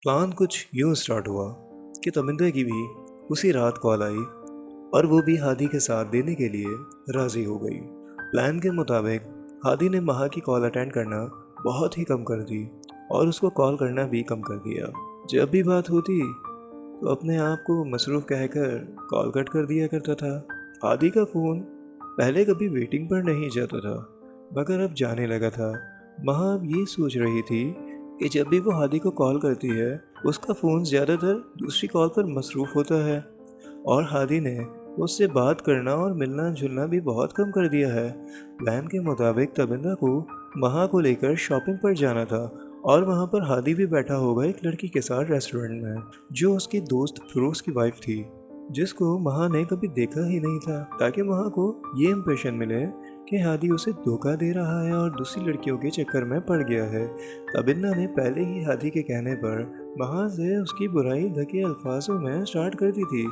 Plan कुछ यूं start हुआ कि तमिंदा की भी उसी रात कॉल आई और वो भी हादी के साथ देने के लिए राजी हो गई। प्लान के मुताबिक हादी ने महा की कॉल अटेंड करना बहुत ही कम कर दी और उसको कॉल करना भी कम कर दिया। जब भी बात होती तो अपने आप को मसरूफ़ कहकर कॉल कट कर दिया करता था। हादी का फ़ोन पहले कभी वेटिंग पर नहीं जाता था, मगर अब जाने लगा था। महा अब ये सोच रही थी कि जब भी वो हादी को कॉल करती है, उसका फ़ोन ज़्यादातर दूसरी कॉल पर मसरूफ़ होता है और हादी ने उससे बात करना और मिलना जुलना भी बहुत कम कर दिया है। प्लान के मुताबिक तबिंदा को महा को लेकर शॉपिंग पर जाना था और वहाँ पर हादी भी बैठा होगा एक लड़की के साथ रेस्टोरेंट में, जो उसकी दोस्त फिरोज की वाइफ थी, जिसको महा ने कभी देखा ही नहीं था, ताकि महा को ये इम्प्रेशन मिले कि हादी उसे धोखा दे रहा है और दूसरी लड़कियों के चक्कर में पड़ गया है। तबिन्ना ने पहले ही हादी के कहने पर महा से उसकी बुराई ढके अल्फाजों में स्टार्ट कर दी थी,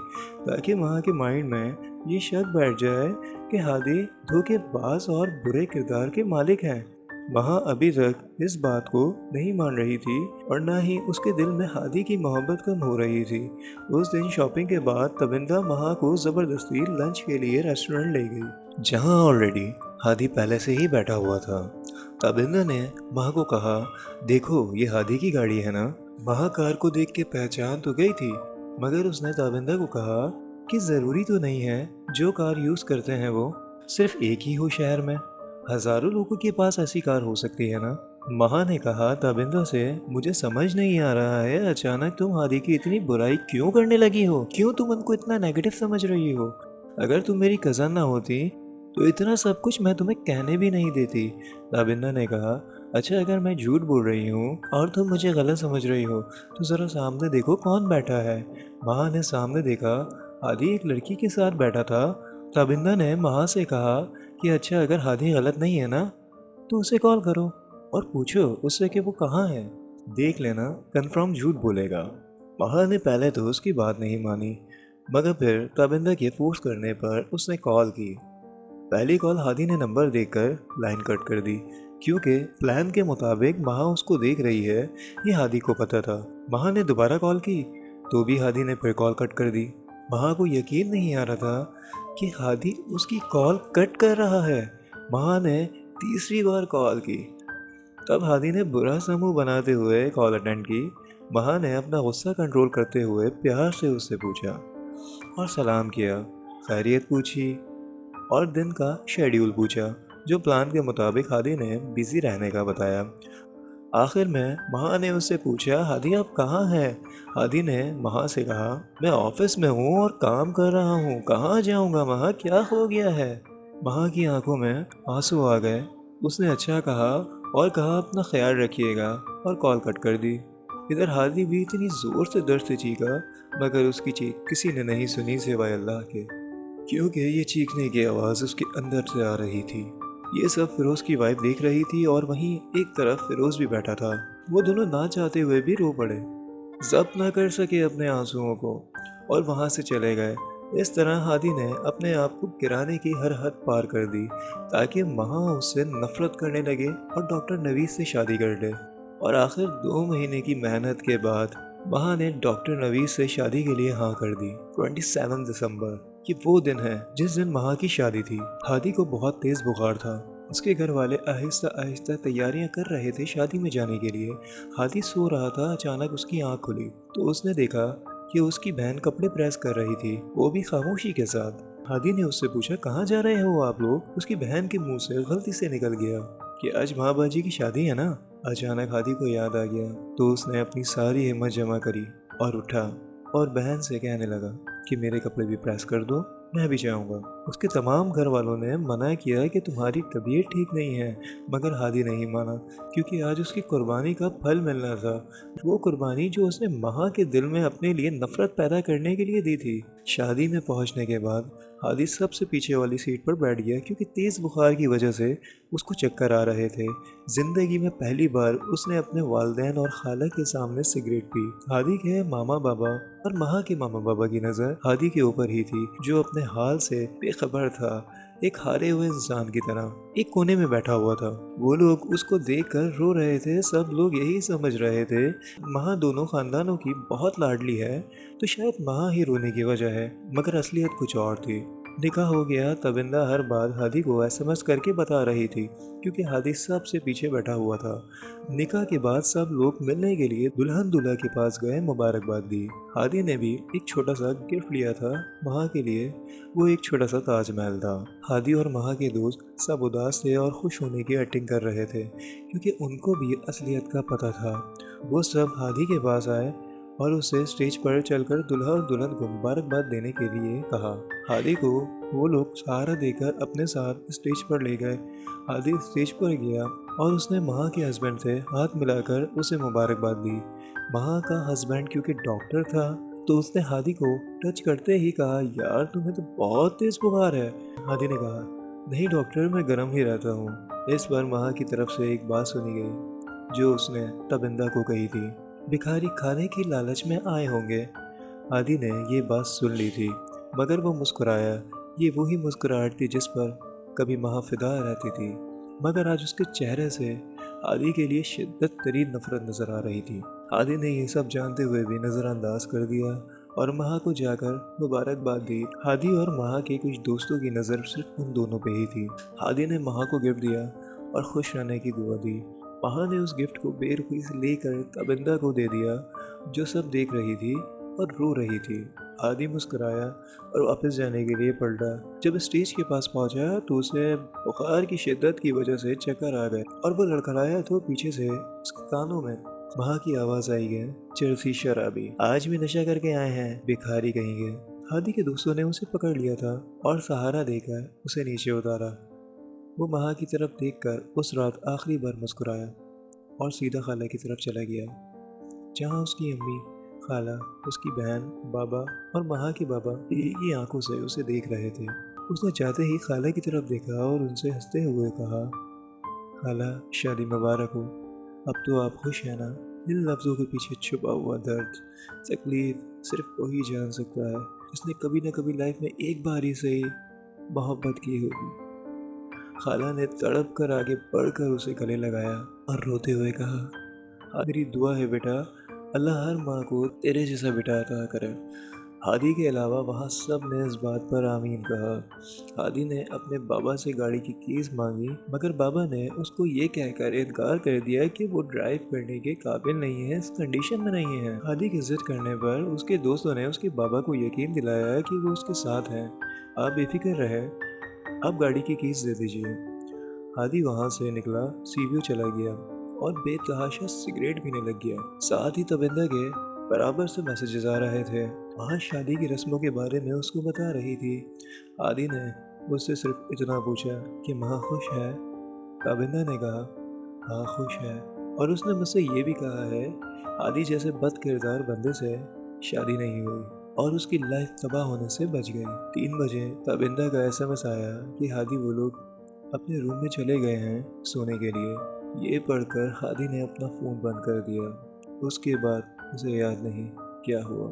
ताकि महा के माइंड में ये शक बैठ जाए कि हादी धोखेबाज और बुरे किरदार के मालिक हैं। महा अभी तक इस बात को नहीं मान रही थी और ना ही उसके दिल में हादी की मोहब्बत कम हो रही थी। उस दिन शॉपिंग के बाद तबिंदा महा को ज़बरदस्ती लंच के लिए रेस्टोरेंट ले गई, जहां ऑलरेडी हादी पहले से ही बैठा हुआ था। तबिंदा ने महा को कहा, देखो ये हादी की गाड़ी है ना। महा कार को देख के पहचान तो गई थी, मगर उसने तबिंदा को कहा कि ज़रूरी तो नहीं है जो कार यूज़ करते हैं वो सिर्फ एक ही हो शहर में, हजारों लोगों के पास ऐसी कार हो सकती है ना। महा ने कहा तबिंदा से, मुझे समझ नहीं आ रहा है अचानक तुम हादी की इतनी बुराई क्यों करने लगी हो, क्यों तुम उनको इतना नेगेटिव समझ रही हो। अगर तुम मेरी कज़न ना होती तो इतना सब कुछ मैं तुम्हें कहने भी नहीं देती। तबिंदा ने कहा, अच्छा अगर मैं झूठ बोल रही हूँ और तुम मुझे गलत समझ रही हो तो ज़रा सामने देखो कौन बैठा है। महा ने सामने देखा, हादी एक लड़की के साथ बैठा था। तबिंदा ने महा से कहा कि अच्छा अगर हादी गलत नहीं है ना तो उसे कॉल करो और पूछो उससे कि वो कहाँ है, देख लेना कंफर्म झूठ बोलेगा। महा ने पहले तो उसकी बात नहीं मानी, मगर फिर तबिंदा के फोर्स करने पर उसने कॉल की। पहली कॉल हादी ने नंबर देखकर लाइन कट कर दी, क्योंकि प्लान के मुताबिक महा उसको देख रही है ये हादी को पता था। महा ने दोबारा कॉल की तो भी हादी ने फिर कॉल कट कर दी। महा को यकीन नहीं आ रहा था कि हादी उसकी कॉल कट कर रहा है। महा ने तीसरी बार कॉल की, तब हादी ने बुरा सा मुंह बनाते हुए कॉल अटेंड की। महा ने अपना गुस्सा कंट्रोल करते हुए प्यार से उससे पूछा और सलाम किया, खैरियत पूछी और दिन का शेड्यूल पूछा, जो प्लान के मुताबिक हादी ने बिजी रहने का बताया। आखिर में महा ने उससे पूछा, हादी आप कहाँ हैं। हादी ने महा से कहा, मैं ऑफिस में हूँ और काम कर रहा हूँ, कहाँ जाऊँगा महा, क्या हो गया है। महा की आंखों में आंसू आ गए। उसने अच्छा कहा और कहा अपना ख्याल रखिएगा और कॉल कट कर दी। इधर हादी भी इतनी जोर से दर्द से चीखा, मगर उसकी चीख किसी ने नहीं सुनी सिवाय अल्लाह के, क्योंकि ये चीखने की आवाज़ उसके अंदर से आ रही थी। ये सब फिरोज की वाइफ देख रही थी और वहीं एक तरफ फिरोज भी बैठा था। वो दोनों ना चाहते हुए भी रो पड़े, जब्त ना कर सके अपने आंसुओं को और वहां से चले गए। इस तरह हादी ने अपने आप को गिराने की हर हद पार कर दी, ताकि महा उससे नफरत करने लगे और डॉक्टर नवीस से शादी कर ले। और आखिर 2 महीने की मेहनत के बाद महा ने डॉक्टर नवीस से शादी के लिए हाँ कर दी। 27 दिसंबर, ये वो दिन है जिस दिन महा की शादी थी। हादी को बहुत तेज बुखार था। उसके घर वाले आहिस्ता आहिस्ता तैयारियां कर रहे थे शादी में जाने के लिए। हादी सो रहा था, अचानक उसकी आंख खुली तो उसने देखा कि उसकी बहन कपड़े प्रेस कर रही थी, वो भी खामोशी के साथ। हादी ने उससे पूछा, कहाँ जा रहे हो आप लोग। उसकी बहन के मुंह से गलती से निकल गया कि आज महाबाजी की शादी है ना। अचानक हादी को याद आ गया तो उसने अपनी सारी हिम्मत जमा करी और उठा और बहन से कहने लगा कि मेरे कपड़े भी प्रेस कर दो, मैं भी जाऊंगा। उसके तमाम घर वालों ने मना किया कि तुम्हारी तबीयत ठीक नहीं है, मगर हादी नहीं माना, क्योंकि आज उसकी कुर्बानी का फल मिलना था। वो कुर्बानी जो उसने महा के दिल में अपने लिए नफरत पैदा करने के लिए दी थी। शादी में पहुंचने के बाद हादी सबसे पीछे वाली सीट पर बैठ गया, क्योंकि तेज बुखार की वजह से उसको चक्कर आ रहे थे। जिंदगी में पहली बार उसने अपने वालिदैन और खाला के सामने सिगरेट पी। हादी के मामा बाबा और महा के मामा बाबा की नज़र हादी के ऊपर ही थी, जो अपने हाल से बेखबर था। एक हारे हुए इंसान की तरह एक कोने में बैठा हुआ था। वो लोग उसको देखकर रो रहे थे। सब लोग यही समझ रहे थे महा दोनों खानदानों की बहुत लाडली है, तो शायद महा ही रोने की वजह है। मगर असलियत कुछ और थी। निकाह हो गया। तबिंदा हर बात हादी को एसएमएस करके बता रही थी, क्योंकि हादी सबसे पीछे बैठा हुआ था। निकाह के बाद सब लोग मिलने के लिए दुल्हन दूल्हा के पास गए, मुबारकबाद दी। हादी ने भी एक छोटा सा गिफ्ट लिया था महा के लिए। वो एक छोटा सा ताजमहल था। हादी और महा के दोस्त सब उदास थे और खुश होने की एक्टिंग कर रहे थे, क्योंकि उनको भी असलियत का पता था। वो सब हादी के पास आए और उसे स्टेज पर चलकर दूल्हा और दुल्हन को मुबारकबाद देने के लिए कहा। हादी को वो लोग सहारा देकर अपने साथ स्टेज पर ले गए। हादी स्टेज पर गया और उसने महा के हस्बैंड से हाथ मिलाकर उसे मुबारकबाद दी। महा का हस्बैंड क्योंकि डॉक्टर था, तो उसने हादी को टच करते ही कहा, यार तुम्हें तो बहुत तेज बुखार है। हादी ने कहा, नहीं डॉक्टर, मैं गर्म ही रहता हूँ। इस पर महा की तरफ से एक बात सुनी गई जो उसने तबिंदा को कही थी, भिखारी खाने की लालच में आए होंगे। हादी ने ये बात सुन ली थी, मगर वो मुस्कुराया। ये वही मुस्कुराहट थी जिस पर कभी महा फिदा रहती थी, मगर आज उसके चेहरे से हादी के लिए शिद्दत तरीन नफरत नजर आ रही थी। हादी ने ये सब जानते हुए भी नज़रअंदाज कर दिया और महा को जाकर मुबारकबाद दी। हादी और महा के कुछ दोस्तों की नज़र सिर्फ उन दोनों पे ही थी। हादी ने महा को गिफ्ट दिया और खुश रहने की दुआ दी। महा ने उस गिफ्ट को बेरुखी से लेकर तबिंदा को दे दिया, जो सब देख रही थी और रो रही थी। हादी मुस्कुराया और वापस जाने के लिए पलटा। जब स्टेज के पास पहुंचा तो उसे बुखार की शिद्दत की वजह से चक्कर आ गए और वो लड़खड़ाया तो पीछे से उसके कानों में महा की आवाज आई है, चरसी शराबी, आज भी नशा करके आए हैं, भिखारी कहेंगे। हादी के दोस्तों ने उसे पकड़ लिया था और सहारा देकर उसे नीचे उतारा। वो महा की तरफ देखकर उस रात आखिरी बार मुस्कुराया और सीधा खाला की तरफ चला गया, जहाँ उसकी अम्मी, खाला, उसकी बहन, बाबा और महा के बाबा एक ही आंखों से उसे देख रहे थे। उसने जाते ही खाला की तरफ देखा और उनसे हंसते हुए कहा, खाला शादी मुबारक हो। अब तो आप खुश हैं ना? इन लफ्ज़ों के पीछे छुपा हुआ दर्द, तकलीफ सिर्फ वही जान सकता है जिसने कभी ना कभी लाइफ में एक बार ही सही मोहब्बत की होगी। खाला ने तड़प कर आगे बढ़कर उसे गले लगाया और रोते हुए कहा, मेरी दुआ है बेटा, अल्लाह हर माँ को तेरे जैसा बेटा अता करे। हादी के अलावा वहाँ सब ने इस बात पर आमीन कहा। हादी ने अपने बाबा से गाड़ी की कीज मांगी, मगर बाबा ने उसको ये कहकर इनकार कर दिया कि वो ड्राइव करने के काबिल नहीं है, इस कंडीशन में नहीं है। हादी की जिद करने पर उसके दोस्तों ने उसके बाबा को यकीन दिलाया कि वो उसके साथ हैं। आप बेफिक्र रहे, आप गाड़ी की कीज दे दीजिए। हादी वहाँ से निकला, सीवीओ चला गया और बेतहाशा सिगरेट पीने लग गया। साथ ही तबिंदा के बराबर से मैसेजेस आ रहे थे। वहाँ शादी की रस्मों के बारे में उसको बता रही थी। हादी ने मुझसे सिर्फ इतना पूछा कि माँ खुश है। तबिंदा ने कहा, हाँ खुश है, और उसने मुझसे ये भी कहा है हादी जैसे बद किरदार बंदे से शादी नहीं हुई और उसकी लाइफ तबाह होने से बच गई। 3 बजे तबिंदा का एसएमएस आया कि हादी वो लोग अपने रूम में चले गए हैं सोने के लिए। ये पढ़कर हादी ने अपना फ़ोन बंद कर दिया। उसके बाद उसे याद नहीं क्या हुआ।